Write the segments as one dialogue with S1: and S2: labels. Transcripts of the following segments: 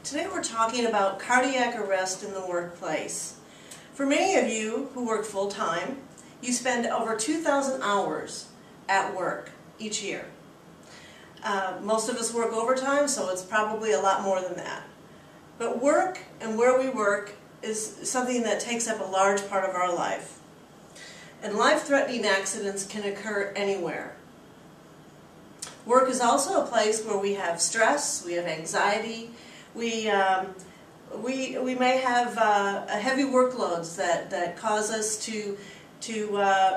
S1: Today we're talking about cardiac arrest in the workplace. For many of you who work full-time, you spend over 2,000 hours at work each year. Most of us work overtime, so it's probably a lot more than that. But work and where we work is something that takes up a large part of our life. And life-threatening accidents can occur anywhere. Work is also a place where we have stress, we have anxiety, we may have heavy workloads that cause us to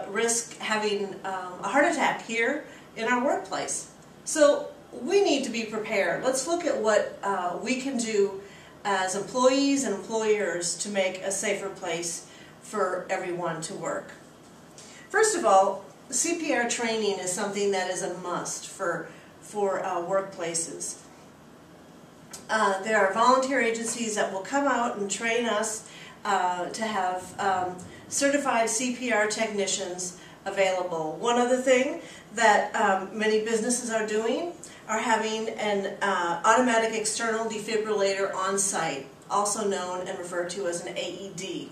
S1: risk having a heart attack here in our workplace. So we need to be prepared. Let's look at what we can do as employees and employers to make a safer place for everyone to work. First of all, CPR training is something that is a must for workplaces. There are volunteer agencies that will come out and train us to have certified CPR technicians available. One other thing that many businesses are doing are having an automatic external defibrillator on site, also known and referred to as an AED.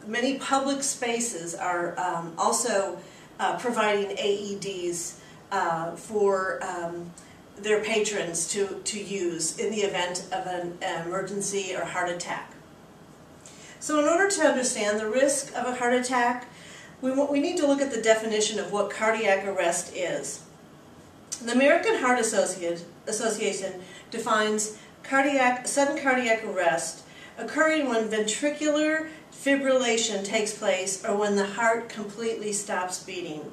S1: Many public spaces are also providing AEDs for their patrons to use in the event of an emergency or heart attack. So in order to understand the risk of a heart attack, we need to look at the definition of what cardiac arrest is. The American Heart Association defines sudden cardiac arrest occurring when ventricular fibrillation takes place or when the heart completely stops beating.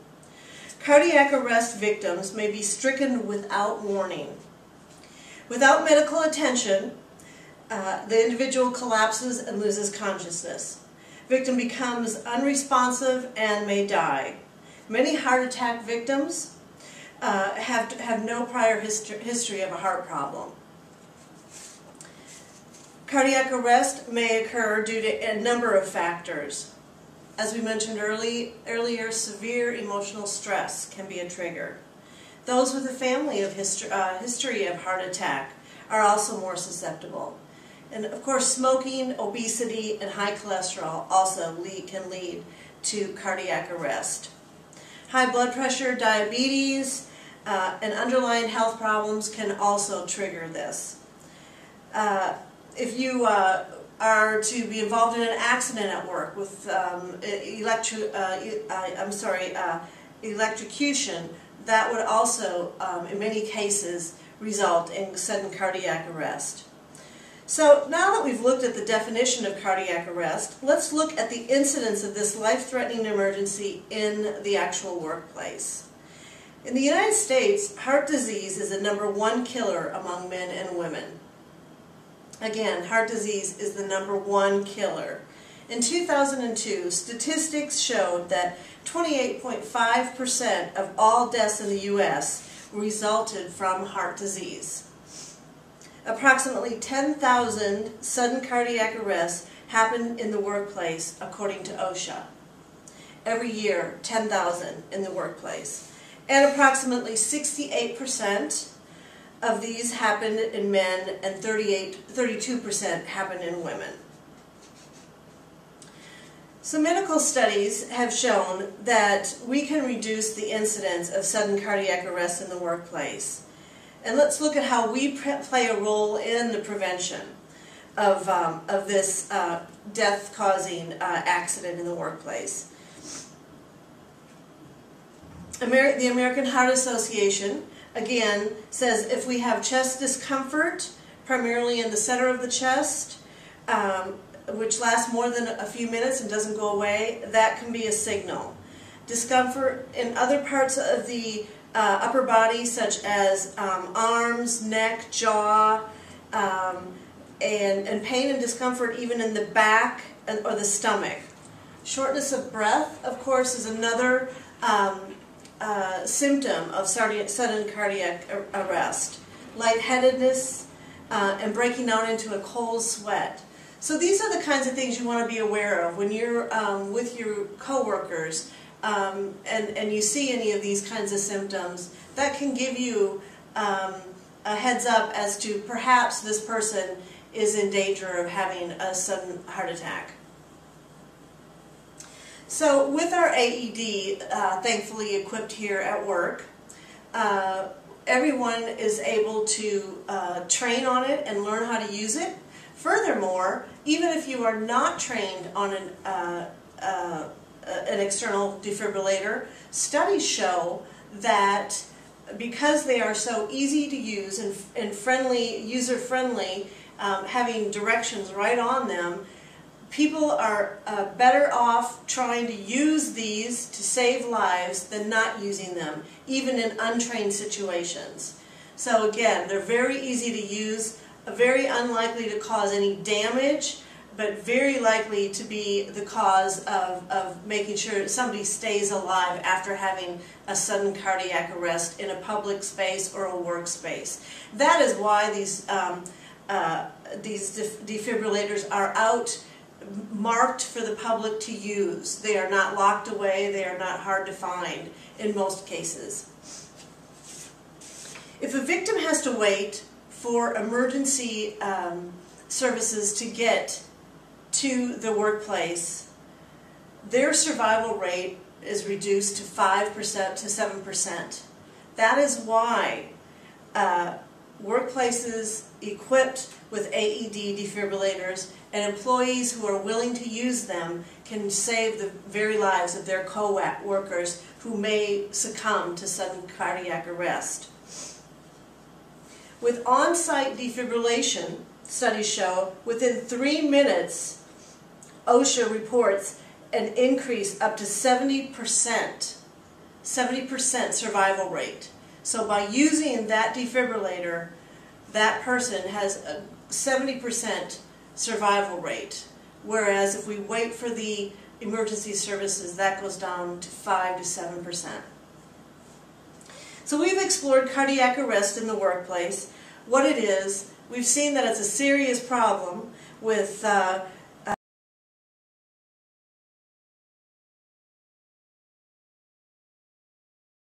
S1: Cardiac arrest victims may be stricken without warning. Without medical attention, the individual collapses and loses consciousness. Victim becomes unresponsive and may die. Many heart attack victims have no prior history of a heart problem. Cardiac arrest may occur due to a number of factors. As we mentioned earlier, severe emotional stress can be a trigger. Those with a family of history of heart attack are also more susceptible. And of course, smoking, obesity, and high cholesterol also can lead to cardiac arrest. High blood pressure, diabetes, and underlying health problems can also trigger this. If you are to be involved in an accident at work with electrocution, that would also, in many cases, result in sudden cardiac arrest. So now that we've looked at the definition of cardiac arrest, let's look at the incidence of this life-threatening emergency in the actual workplace. In the United States, heart disease is the #1 killer among men and women. Again, heart disease is the #1 killer. In 2002, statistics showed that 28.5% of all deaths in the U.S. resulted from heart disease. Approximately 10,000 sudden cardiac arrests happen in the workplace, according to OSHA. Every year, 10,000 in the workplace. And approximately 68% of these happen in men and 32% happen in women. So medical studies have shown that we can reduce the incidence of sudden cardiac arrest in the workplace. And let's look at how we play a role in the prevention of this death-causing accident in the workplace. The American Heart Association again says if we have chest discomfort, primarily in the center of the chest, which lasts more than a few minutes and doesn't go away, that can be a signal. Discomfort in other parts of the upper body, such as arms, neck, jaw, and pain and discomfort even in the back or the stomach. Shortness of breath, of course, is another symptom of sudden cardiac arrest. Lightheadedness and breaking out into a cold sweat. So these are the kinds of things you want to be aware of when you're with your coworkers and you see any of these kinds of symptoms. That can give you a heads up as to perhaps this person is in danger of having a sudden heart attack. So with our AED thankfully equipped here at work, everyone is able to train on it and learn how to use it. Furthermore, even if you are not trained on an external defibrillator, studies show that because they are so easy to use and friendly, user-friendly, having directions right on them, people are better off trying to use these to save lives than not using them, even in untrained situations. So again, they're very easy to use, very unlikely to cause any damage, but very likely to be the cause of making sure somebody stays alive after having a sudden cardiac arrest in a public space or a workspace. That is why these defibrillators are out marked for the public to use. They are not locked away, they are not hard to find in most cases. If a victim has to wait for emergency services to get to the workplace, their survival rate is reduced to 5% to 7%. That is why workplaces equipped with AED defibrillators and employees who are willing to use them can save the very lives of their co-workers who may succumb to sudden cardiac arrest. With on-site defibrillation, studies show within 3 minutes, OSHA reports an increase up to 70% survival rate. So by using that defibrillator, that person has a 70% survival rate, whereas if we wait for the emergency services, that goes down to 5 to 7%. So we've explored cardiac arrest in the workplace, what it is. We've seen that it's a serious problem with